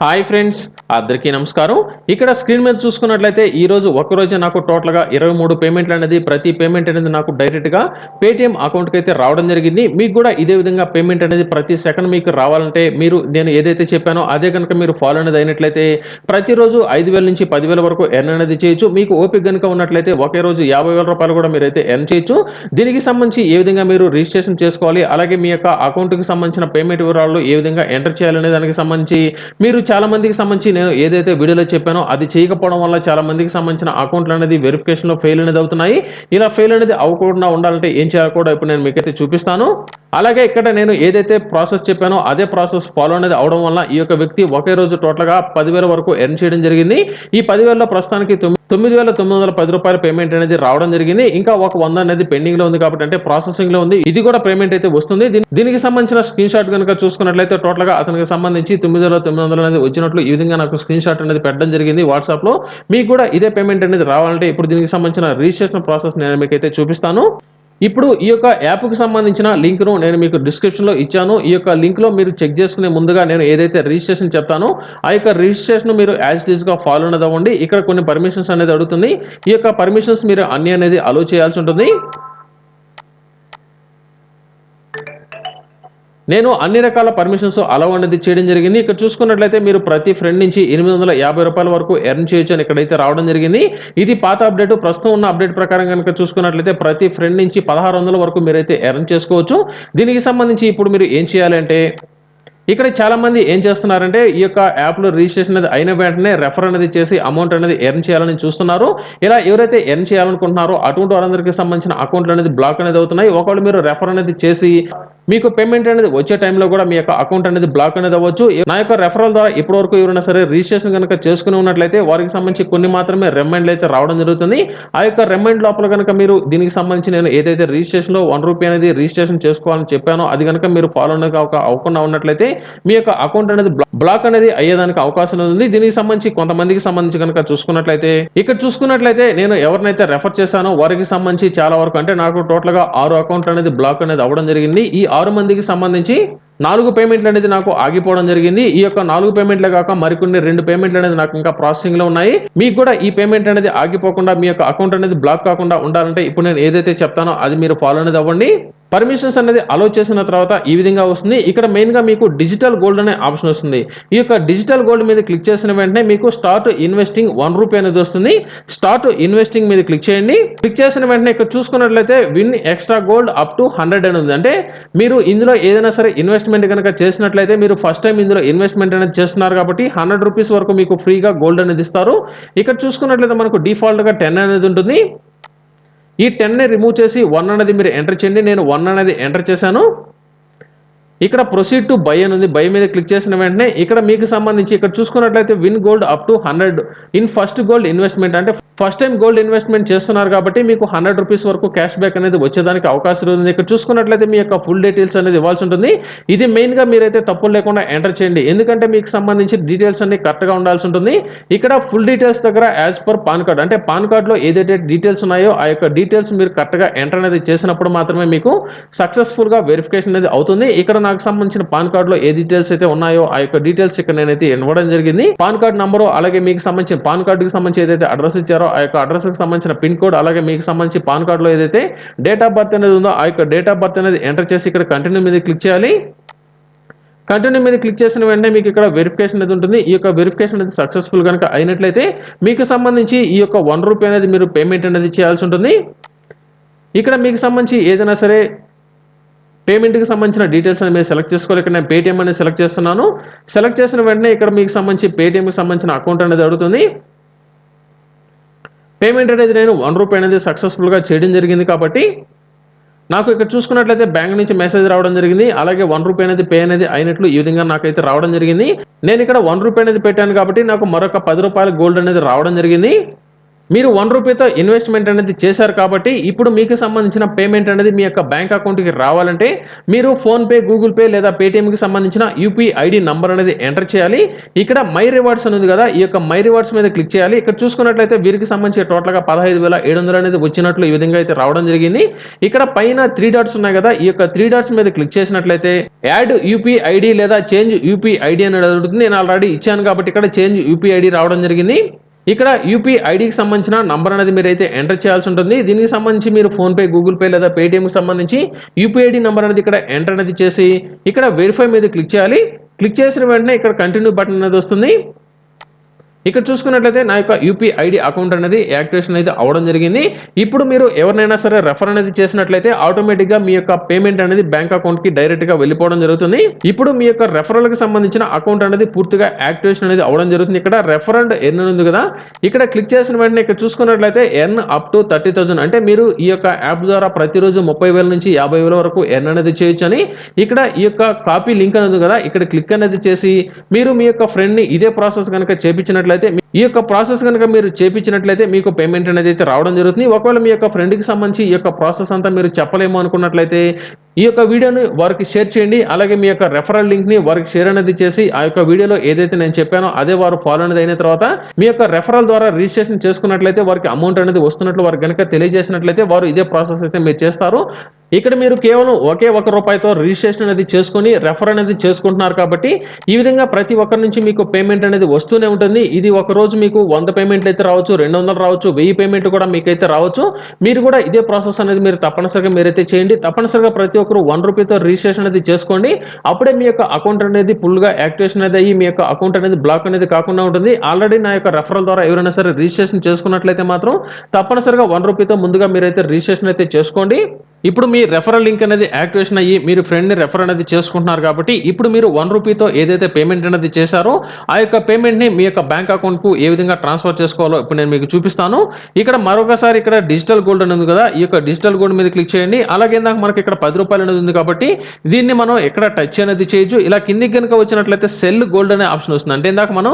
Hi friends, అందరికీ నమస్కారం. ఇక్కడ స్క్రీన్ మీద చూసుకున్నట్లయితే ఈరోజు ఒక్కరోజే నాకు టోటల్‌గా 23 పేమెంట్లనేది ప్రతి పేమెంట్ అనేది నాకు డైరెక్ట్‌గా పేటీఎం అకౌంట్‌కైతే రావడం జరిగింది. మీకు గూడా ఇదే విధంగా పేమెంట్ అనేది ప్రతి సెకండ్ మీకు రావాలంటే మీరు నేను ఏదైతే చెప్పానో అదే గనుక మీరు ఫాలో అనేది అయినట్లయితే ప్రతిరోజు 5,000 నుంచి 10,000 వరకు ఎర్న్ అనేది చేయొచ్చు. మీకు ఓపిక గనుక ఉన్నట్లయితే ఒకే రోజు రూ. 50,000 కూడా మీరైతే ఎర్న్ చేయొచ్చు. దీనికి సంబంధించి ఏ విధంగా మీరు రిజిస్ట్రేషన్ చేసుకోవాలి, అలాగే మీ యొక్క అకౌంట్‌కి సంబంధించిన పేమెంట్ వివరాలు ఏ విధంగా ఎంటర్ చేయాలనే దానికి సంబంధించి మీరు చాలా మందికి సంబంధించి నేను ఏదైతే వీడియోలో చెప్పానో అది చేయకపోవడం వల్ల చాలా మందికి సంబంధించిన అకౌంట్లు అనేది వెరిఫికేషన్‌లో ఫెయిల్ అనేది అవుతున్నాయి. ఇలా ఫెయిల్ అనేది అవ్వకుండా ఉండాలంటే ఏం చేయాలో కూడా ఇప్పుడు నేను మీకైతే చూపిస్తాను. అలాగే ఇక్కడ నేను ఏదైతే ప్రాసెస్ చెప్పానో అదే ప్రాసెస్ ఫాలో అనేది అవ్వడం వల్ల ఈ యొక్క వ్యక్తి ఒకే రోజు టోటల్‌గా 10,000 వరకు ఎర్న్ చేయడం జరిగింది. ఈ 10,000లో ప్రస్తుతానికి రూ. 9,910 పేమెంట్ అనేది రావడం జరిగింది. ఇంకా ఒక 100 అనేది పెండింగ్‌లో ఉంది కాబట్టి అంటే ప్రాసెసింగ్‌లో ఉంది. ఇది కూడా పేమెంట్ అయితే వస్తుంది. దీనికి సంబంధించిన స్క్రీన్ షాట్ గనుక చూసుకున్నట్లయితే టోటల్‌గా అతనికి సంబంధించి 9,900 అనేది వచ్చినట్లు ఈ విధంగా నాకు స్క్రీన్ షాట్ అనేది పెట్టడం జరిగింది వాట్సాప్‌లో. మీకు కూడా ఇదే పేమెంట్ అనేది రావాలంటే ఇప్పుడు దీనికి సంబంధించిన రిజిస్ట్రేషన్ ప్రాసెస్ నేను మీకైతే చూపిస్తాను. ఇప్పుడు ఈ యొక్క యాప్‌కి సంబంధించిన లింక్‌ను నేను మీకు డిస్క్రిప్షన్‌లో ఇచ్చాను. ఈ యొక్క లింక్‌లో మీరు చెక్ చేసుకునే ముందుగా నేను ఏదైతే రిజిస్ట్రేషన్ చెప్తానో ఆ యొక్క రిజిస్ట్రేషన్ మీరు యాజ్ ఇట్ ఈస్‌గా ఫాలో అనేది అవ్వండి. ఇక్కడ కొన్ని పర్మిషన్స్ అనేది అడుగుతుంది. ఈ యొక్క పర్మిషన్స్ మీరు అన్నీ అనేది అలో చేయాల్సి ఉంటుంది. నేను అన్ని రకాల పర్మిషన్స్ అలౌ అనేది చేయడం జరిగింది. ఇక్కడ చూసుకున్నట్లయితే మీరు ప్రతి ఫ్రెండ్ నుంచి రూ. 850 వరకు ఎర్న్ చేయొచ్చు అని ఇక్కడైతే రావడం జరిగింది. ఇది పాత అప్డేట్. ప్రస్తుతం ఉన్న అప్డేట్ ప్రకారం గనుక చూసుకున్నట్లయితే ప్రతి ఫ్రెండ్ నుంచి 1,600 వరకు మీరైతే ఎర్న్ చేసుకోవచ్చు. దీనికి సంబంధించి ఇప్పుడు మీరు ఏం చేయాలి అంటే ఇక్కడ చాలా మంది ఏం చేస్తున్నారంటే ఈ యొక్క యాప్‌లో రిజిస్ట్రేషన్ అనేది అయిన వెంటనే రెఫర్ అనేది చేసి అమౌంట్ అనేది ఎర్న్ చేయాలని చూస్తున్నారు. ఇలా ఎవరైతే ఎర్న్ చేయాలనుకుంటున్నారో అటువంటి వారందరికీ సంబంధించిన అకౌంట్‌లు అనేది బ్లాక్ అనేది అవుతున్నాయి. ఒకవేళ మీరు రెఫర్ అనేది చేసి మీకు పేమెంట్ అనేది వచ్చే టైంలో కూడా మీ యొక్క అకౌంట్ అనేది బ్లాక్ అనేది అవ్వచ్చు. నా యొక్క రెఫరల్ ద్వారా ఇప్పటివరకు ఎవరైనా సరే రిజిస్ట్రేషన్ గనుక చేసుకుని ఉన్నట్లయితే వారికి సంబంధించి కొన్ని మాత్రమే రిమైండ్‌లు అయితే రావడం జరుగుతుంది. ఆ యొక్క రిమైండ్ లోపల గనుక మీరు దీనికి సంబంధించి నేను ఏదైతే రిజిస్ట్రేషన్‌లో రూ. 1 అనేది రిజిస్ట్రేషన్ చేసుకోవాలని చెప్పానో అది గనుక మీరు ఫాలో అనేది అవ్వకుండా ఉన్నట్లయితే మీ యొక్క అకౌంట్ అనేది బ్లాక్ అనేది అయ్యేదానికి అవకాశం ఉంది. దీనికి సంబంధించి కొంతమందికి సంబంధించి కనుక చూసుకున్నట్లయితే ఇక్కడ చూసుకున్నట్లయితే నేను ఎవరినైతే రెఫర్ చేశానో వారికి సంబంధించి చాలా వరకు అంటే నాకు టోటల్‌గా 6 అకౌంట్ అనేది బ్లాక్ అనేది అవ్వడం జరిగింది. ఈ 6 మందికి సంబంధించి 4 పేమెంట్లు అనేది నాకు ఆగిపోవడం జరిగింది. ఈ యొక్క 4 పేమెంట్లే కాక మరికొన్ని 2 పేమెంట్లు అనేది నాకు ఇంకా ప్రాసెసింగ్‌లో ఉన్నాయి. మీకు కూడా ఈ పేమెంట్ అనేది ఆగిపోకుండా మీ యొక్క అకౌంట్ అనేది బ్లాక్ కాకుండా ఉండాలంటే ఇప్పుడు నేను ఏదైతే చెప్తానో అది మీరు ఫాలో అనేది అవ్వండి. పర్మిషన్స్ అనేది అలౌ చేసిన తర్వాత ఈ విధంగా వస్తుంది. ఇక్కడ మెయిన్‌గా మీకు డిజిటల్ గోల్డ్ అనే ఆప్షన్ వస్తుంది. ఈ యొక్క డిజిటల్ గోల్డ్ మీద క్లిక్ చేసిన వెంటనే మీకు స్టార్ట్ ఇన్వెస్టింగ్ రూ. 1 అనేది వస్తుంది. స్టార్ట్ ఇన్వెస్టింగ్ మీద క్లిక్ చేయండి. క్లిక్ చేసిన వెంటనే ఇక్కడ చూసుకున్నట్లయితే win extra gold up to 100 అని ఉంది. అంటే మీరు ఇందులో ఏదైనా సరే ఇన్వెస్ట్‌మెంట్ గనుక చేసినట్లయితే మీరు ఫస్ట్ టైం ఇందులో ఇన్వెస్ట్‌మెంట్ అనేది చేస్తున్నారు కాబట్టి రూ. 100 వరకు మీకు ఫ్రీగా గోల్డ్ అనేది ఇస్తారు. ఇక్కడ చూసుకున్నట్లయితే మనకు డిఫాల్ట్‌గా 10 అనేది ఉంటుంది. ఈ 10ని రిమూవ్ చేసి 1 అనేది మీరు ఎంటర్ చేయండి. నేను 1 అనేది ఎంటర్ చేశాను. ఇక్కడ ప్రొసీడ్ టు బై అని ఉంది. బై మీద క్లిక్ చేసిన వెంటనే ఇక్కడ మీకు సంబంధించి ఇక్కడ చూసుకున్నట్లయితే win gold up to 100 in first gold investment అంటే ఫస్ట్ టైం గోల్డ్ ఇన్వెస్ట్‌మెంట్ చేస్తున్నారు కాబట్టి మీకు రూ. 100 వరకు క్యాష్ బ్యాక్ అనేది వచ్చేదానికి అవకాశం ఉంది. ఇక్కడ చూసుకున్నట్లయితే మీ యొక్క ఫుల్ డీటెయిల్స్ అనేది ఇవ్వాల్సి ఉంటుంది. ఇది మెయిన్‌గా మీరైతే తప్పులు లేకుండా ఎంటర్ చేయండి. ఎందుకంటే మీకు సంబంధించి డీటెయిల్స్ అన్ని కరెక్ట్‌గా ఉండాల్సి ఉంటుంది. ఇక్కడ ఫుల్ డీటెయిల్స్ దగ్గర యాస్ పర్ పాన్ కార్డ్ అంటే పాన్ కార్డ్‌లో ఏదైతే డీటెయిల్స్ ఉన్నాయో ఆ యొక్క డీటెయిల్స్ మీరు కరెక్ట్‌గా ఎంటర్ అనేది చేసినప్పుడు మాత్రమే మీకు సక్సెస్‌ఫుల్‌గా వెరిఫికేషన్ అనేది అవుతుంది. ఇక్కడ నాకు సంబంధించిన పాన్ కార్డ్‌లో ఏ డీటెయిల్స్ అయితే ఉన్నాయో ఆ యొక్క డీటెయిల్స్ ఇక్కడ నేనైతే ఇవ్వడం జరిగింది. పాన్ కార్డ్ నంబరు అలాగే మీకు సంబంధించిన పాన్ కార్డ్‌కి సంబంధించి ఏదైతే అడ్రెస్ ఇచ్చారో ఆ యొక్క అడ్రెస్‌కి సంబంధించిన పిన్ కోడ్ అలాగే మీకు సంబంధించి పాన్ కార్డ్‌లో ఏదైతే డేట్ ఆఫ్ బర్త్ అనేది ఉందో ఆ యొక్క డేట్ ఆఫ్ బర్త్ అనేది ఎంటర్ చేసి ఇక్కడ కంటిన్యూ మీద క్లిక్ చేయాలి. కంటిన్యూ మీద క్లిక్ చేసిన వెంటనే మీకు ఇక్కడ వెరిఫికేషన్ అనేది ఉంటుంది. ఈ యొక్క వెరిఫికేషన్ అనేది సక్సెస్‌ఫుల్ గనుక అయినట్లయితే మీకు సంబంధించి ఈ యొక్క రూ. 1 అనేది మీరు పేమెంట్ అనేది చేయాల్సి ఉంటుంది. ఇక్కడ మీకు సంబంధించి ఏదైనా సరే పేమెంట్‌కి సంబంధించిన డీటెయిల్స్ అని మీరు సెలెక్ట్ చేసుకోవాలి. ఇక్కడ నేను పేటీఎం అనేది సెలెక్ట్ చేస్తున్నాను. సెలెక్ట్ చేసిన వెంటనే ఇక్కడ మీకు సంబంధించి పేటీఎంకి సంబంధించిన అకౌంట్ అనేది అడుగుతుంది. పేమెంట్ అనేది నేను రూ. 1 అనేది సక్సెస్‌ఫుల్‌గా చేయడం జరిగింది కాబట్టి నాకు ఇక్కడ చూసుకున్నట్లయితే బ్యాంక్ నుంచి మెసేజ్ రావడం జరిగింది. అలాగే రూ. 1 అనేది పే అనేది అయినట్లు ఈ విధంగా నాకైతే రావడం జరిగింది. నేను ఇక్కడ రూ. 1 అనేది పెట్టాను కాబట్టి నాకు మరొక రూ. 10 గోల్డ్ అనేది రావడం జరిగింది. మీరు రూ. 1 ఇన్వెస్ట్‌మెంట్ అనేది చేశారు కాబట్టి, ఇప్పుడు మీకు సంబంధించిన పేమెంట్ అనేది మీ యొక్క బ్యాంక్ అకౌంట్‌కి రావాలంటే, మీరు ఫోన్‌పే, గూగుల్ పే లేదా పేటీఎంకి సంబంధించిన యూపీఐ ఐడీ నంబర్ అనేది ఎంటర్ చేయాలి. ఇక్కడ మై రివార్డ్స్ అని ఉంది కదా! ఈ యొక్క మై రివార్డ్స్ మీద క్లిక్ చేయాలి. ఇక్కడ చూసుకున్నట్లయితే వీరికి సంబంధించి టోటల్‌గా 15,700 అనేది వచ్చినట్లు ఈ విధంగా అయితే రావడం జరిగింది. ఇక్కడ పైన 3 డాట్స్ ఉన్నాయి కదా! ఈ యొక్క 3 డాట్స్ మీద క్లిక్ చేసినట్లయితే యాడ్ యూపీఐ ఐడీ లేదా చేంజ్ యూపీఐ ఐడీ అనేది అడుగుతుంది. నేను ఆల్రెడీ ఇచ్చాను కాబట్టి ఇక్కడ చేంజ్ యూపీఐ ఐడీ రావడం జరిగింది. ఇక్కడ యూపీఐ ఐడీకి సంబంధించిన నంబర్ అనేది మీరైతే ఎంటర్ చేయాల్సి ఉంటుంది. దీనికి సంబంధించి మీరు ఫోన్‌పే, గూగుల్ పే లేదా పేటీఎంకి సంబంధించి యూపీఐ ఐడీ నంబర్ అనేది ఇక్కడ ఎంటర్ అనేది చేసి, ఇక్కడ వెరిఫై మీద క్లిక్ చేయాలి. క్లిక్ చేసిన వెంటనే ఇక్కడ కంటిన్యూ బటన్ అనేది వస్తుంది. ఇక్కడ చూసుకున్నట్లయితే నా యొక్క యూపీఐ ఐడీ అకౌంట్ అనేది యాక్టివేషన్ అయితే అవ్వడం జరిగింది. ఇప్పుడు మీరు ఎవరినైనా సరే రెఫర్ అనేది చేసినట్లయితే ఆటోమేటిక్‌గా మీ యొక్క పేమెంట్ అనేది బ్యాంక్ అకౌంట్‌కి డైరెక్ట్‌గా వెళ్ళిపోవడం జరుగుతుంది. ఇప్పుడు మీ యొక్క రెఫరల్‌కి సంబంధించిన అకౌంట్ అనేది పూర్తిగా యాక్టివేషన్ అనేది అవ్వడం జరుగుతుంది. ఇక్కడ రెఫర్ అండ్ ఎర్న్ అని ఉంది కదా! ఇక్కడ క్లిక్ చేసిన వెంటనే ఇక్కడ చూసుకున్నట్లయితే ఎర్న్ అప్ టు 30,000 అంటే మీరు ఈ యొక్క యాప్ ద్వారా ప్రతిరోజు 30,000 నుంచి 50,000 వరకు ఎర్న్ అనేది చేయొచ్చని ఇక్కడ ఈ యొక్క కాపీ లింక్ అనేది ఉంది కదా! ఇక్కడ క్లిక్ అనేది చేసి మీరు మీ యొక్క ఫ్రెండ్‌ని ఇదే ప్రాసెస్ గనుక చేపించినట్లయితే ఈ యొక్క ప్రాసెస్ గనుక మీరు చేపించినట్లయితే మీకు పేమెంట్ అనేది అయితే రావడం జరుగుతుంది. ఒకవేళ మీ యొక్క ఫ్రెండ్‌కి సంబంధించి ఈ యొక్క ప్రాసెస్ అంతా మీరు చెప్పలేము అనుకున్నట్లయితే ఈ యొక్క వీడియోని వారికి షేర్ చేయండి. అలాగే మీ యొక్క రెఫరల్ లింక్‌ని వారికి షేర్ అనేది చేసి ఆ యొక్క వీడియోలో ఏదైతే నేను చెప్పానో అదే వారు ఫాలో అనేది అయిన తర్వాత మీ యొక్క రెఫరల్ ద్వారా రిజిస్ట్రేషన్ చేసుకున్నట్లయితే వారికి అమౌంట్ అనేది వస్తున్నట్లు వారికి గనుక తెలియజేసినట్లయితే వారు ఇదే ప్రాసెస్ అయితే మీరు చేస్తారు. ఇక్కడ మీరు కేవలం ఒకే రూ. 1తో రిజిస్ట్రేషన్ అనేది చేసుకొని రెఫర్ అనేది చేసుకుంటున్నారు కాబట్టి ఈ విధంగా ప్రతి ఒక్కరి నుంచి మీకు పేమెంట్ అనేది వస్తూనే ఉంటుంది. ఇది ఒక రోజు మీకు 100 పేమెంట్లు అయితే రావచ్చు, 200 రావచ్చు, 1000 పేమెంట్లు కూడా మీకైతే రావచ్చు. మీరు కూడా ఇదే ప్రాసెస్ అనేది మీరు తప్పనిసరిగా మీరైతే చేయండి. తప్పనిసరిగా ప్రతి ఒక్కరు రూ. 1తో రిజిస్ట్రేషన్ అనేది చేసుకోండి. అప్పుడే మీ యొక్క అకౌంట్ అనేది ఫుల్‌గా యాక్టివేషన్ అనేది అయ్యి మీ యొక్క అకౌంట్ అనేది బ్లాక్ అనేది కాకుండా ఉంటుంది. ఆల్రెడీ నా యొక్క రెఫరల్ ద్వారా ఎవరైనా సరే రిజిస్ట్రేషన్ చేసుకున్నట్లయితే మాత్రం తప్పనిసరిగా రూ. 1తో ముందుగా మీరైతే రిజిస్ట్రేషన్ అయితే చేసుకోండి. ఇప్పుడు మీ రెఫరల్ లింక్ అనేది యాక్టివేషన్ అయ్యి మీరు ఫ్రెండ్‌ని రెఫర్ అనేది చేసుకుంటున్నారు కాబట్టి ఇప్పుడు మీరు రూ. 1తో ఏదైతే పేమెంట్ అనేది చేశారో ఆ యొక్క పేమెంట్‌ని మీ యొక్క బ్యాంక్ అకౌంట్‌కు ఏ విధంగా ట్రాన్స్‌ఫర్ చేసుకోవాలో ఇప్పుడు నేను మీకు చూపిస్తాను. ఇక్కడ మరొకసారి ఇక్కడ డిజిటల్ గోల్డ్ అని ఉంది కదా! ఈ యొక్క డిజిటల్ గోల్డ్ మీద క్లిక్ చేయండి. అలాగే ఇందాక మనకి ఇక్కడ రూ. 10 అనేది ఉంది కాబట్టి దీన్ని మనం ఎక్కడ టచ్ అనేది చేయొచ్చు. ఇలా కిందికి గనుక వచ్చినట్లయితే సెల్ గోల్డ్ అనే ఆప్షన్ వస్తుంది. అంటే ఇందాక మనం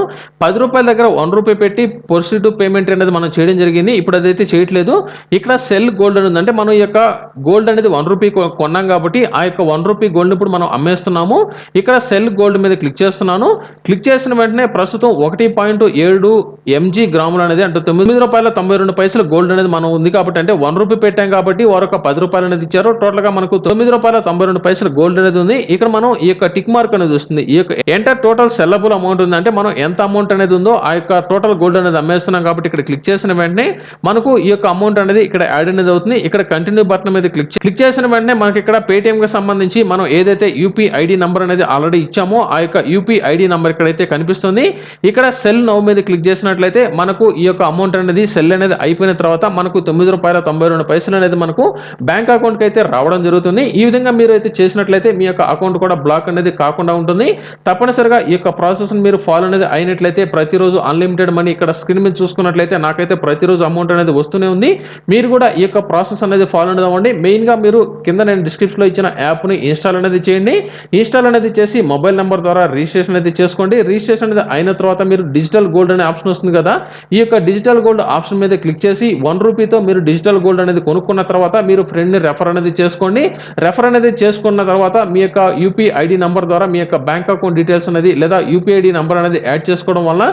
రూ. 10 దగ్గర రూ. 1 పెట్టి ప్రొసీడ్ టు పేమెంట్ అనేది మనం చేయడం జరిగింది. ఇప్పుడు అదైతే చేయట్లేదు. ఇక్కడ సెల్ గోల్డ్ అని ఉంది. అంటే మనం ఈ యొక్క గోల్డ్ అనేది రూ. 1 కొన్నాం కాబట్టి ఆ యొక్క రూ. 1 గోల్డ్‌ని ఇప్పుడు మనం అమ్మేస్తున్నాము. ఇక్కడ సెల్ గోల్డ్ మీద క్లిక్ చేస్తున్నాను. క్లిక్ చేసిన వెంటనే ప్రస్తుతం 1.7 ఎంజీ గ్రాములు అనేది అంటే రూ. 9.92 గోల్డ్ అనేది మనం ఉంది కాబట్టి అంటే రూ. 1 పెట్టాం కాబట్టి వారు ఒక రూ. 10 అనేది ఇచ్చారు. టోటల్‌గా మనకు రూ. 9.92 గోల్డ్ అనేది ఉంది. ఇక్కడ మనం ఈ యొక్క టిక్ మార్క్ అనేది వస్తుంది. ఈ యొక్క ఎంటర్ టోటల్ సెల్లబుల్ అమౌంట్ ఉంది. అంటే మనం ఎంత అమౌంట్ అనేది ఉందో ఆ యొక్క టోటల్ గోల్డ్ అనేది అమ్మేస్తున్నాం కాబట్టి ఇక్కడ క్లిక్ చేసిన వెంటనే మనకు ఈ యొక్క అమౌంట్ అనేది ఇక్కడ యాడ్ అనేది అవుతుంది. ఇక్కడ కంటిన్యూ బటన్ మీద క్లిక్ చేసిన వెంటనే మనకి ఇక్కడ పేటీఎంకి సంబంధించి మనం ఏదైతే యూపీఐ ఐడి నంబర్ అనేది ఆల్రెడీ ఇచ్చామో ఆ యొక్క యూపీఐ ఐడి నంబర్ ఇక్కడైతే కనిపిస్తుంది. ఇక్కడ సెల్ నౌ మీద క్లిక్ చేసినట్లయితే మనకు ఈ యొక్క అమౌంట్ అనేది సెల్ అనేది అయిపోయిన తర్వాత మనకు రూ. 9.92 అనేది మనకు బ్యాంక్ అకౌంట్‌కి అయితే రావడం జరుగుతుంది. ఈ విధంగా మీరు అయితే చేసినట్లయితే మీ యొక్క అకౌంట్ కూడా బ్లాక్ అనేది కాకుండా ఉంటుంది. తప్పనిసరిగా ఈ యొక్క ప్రాసెస్‌ని మీరు ఫాలో అనేది అయినట్లయితే ప్రతిరోజు అన్‌లిమిటెడ్ మనీ ఇక్కడ స్క్రీన్ మీద చూసుకున్నట్లయితే నాకైతే ప్రతిరోజు అమౌంట్ అనేది వస్తూనే ఉంది. మీరు కూడా ఈ యొక్క ప్రాసెస్ అనేది ఫాలో అనేది అవ్వండి. మెయిన్‌గా మీరు కింద నేను డిస్క్రిప్షన్‌లో ఇచ్చిన యాప్‌ని ఇన్‌స్టాల్ అనేది చేయండి. ఇన్‌స్టాల్ అనేది చేసి మొబైల్ నంబర్ ద్వారా రిజిస్ట్రేషన్ అనేది చేసుకోండి. రిజిస్ట్రేషన్ అనేది అయిన తర్వాత మీరు డిజిటల్ గోల్డ్ అనే ఆప్షన్ వస్తుంది కదా! ఈ యొక్క డిజిటల్ గోల్డ్ ఆప్షన్ మీద క్లిక్ చేసి రూ. 1తో మీరు డిజిటల్ గోల్డ్ అనేది కొనుక్కున్న తర్వాత మీరు ఫ్రెండ్‌ని రెఫర్ అనేది చేసుకోండి. రెఫర్ అనేది చేసుకున్న తర్వాత మీ యొక్క యూపీఐ ఐడి నంబర్ ద్వారా మీ యొక్క బ్యాంక్ అకౌంట్ డీటెయిల్స్ అనేది లేదా యూపీఐ ఐడి నంబర్ అనేది యాడ్ చేసుకోవడం వల్ల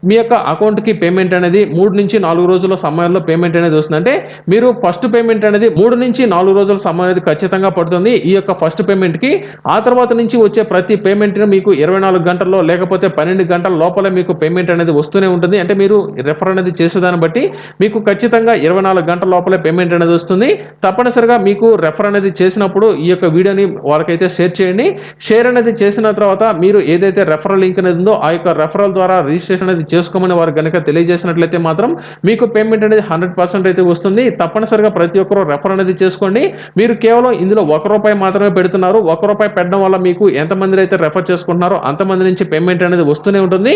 మీ యొక్క అకౌంట్‌కి పేమెంట్ అనేది 3-4 రోజుల సమయంలో పేమెంట్ అనేది వస్తుంది. అంటే మీరు ఫస్ట్ పేమెంట్ అనేది 3-4 రోజుల సమయం అనేది ఖచ్చితంగా పడుతుంది. ఈ యొక్క ఫస్ట్ పేమెంట్‌కి ఆ తర్వాత నుంచి వచ్చే ప్రతి పేమెంట్‌ని మీకు 24 గంటల్లో లేకపోతే 12 గంటల లోపలే మీకు పేమెంట్ అనేది వస్తూనే ఉంటుంది. అంటే మీరు రెఫర్ అనేది చేసేదాన్ని బట్టి మీకు ఖచ్చితంగా 24 గంటల లోపలే పేమెంట్ అనేది వస్తుంది. తప్పనిసరిగా మీకు రెఫర్ అనేది చేసినప్పుడు ఈ యొక్క వీడియోని వాళ్ళకైతే షేర్ చేయండి. షేర్ అనేది చేసిన తర్వాత మీరు ఏదైతే రెఫరల్ లింక్ అనేది ఉందో ఆ యొక్క రెఫరల్ ద్వారా రిజిస్ట్రేషన్ అనేది చేసుకోమని వారు గనుక తెలియజేసినట్లయితే మాత్రం మీకు పేమెంట్ అనేది 100% అయితే వస్తుంది. తప్పనిసరిగా ప్రతి ఒక్కరు రెఫర్ అనేది చేసుకోండి. మీరు కేవలం ఇందులో రూ. 1 మాత్రమే పెడుతున్నారు. రూ. 1 పెట్టడం వల్ల మీకు ఎంతమంది అయితే రెఫర్ చేసుకుంటున్నారో అంతమంది నుంచి పేమెంట్ అనేది వస్తూనే ఉంటుంది.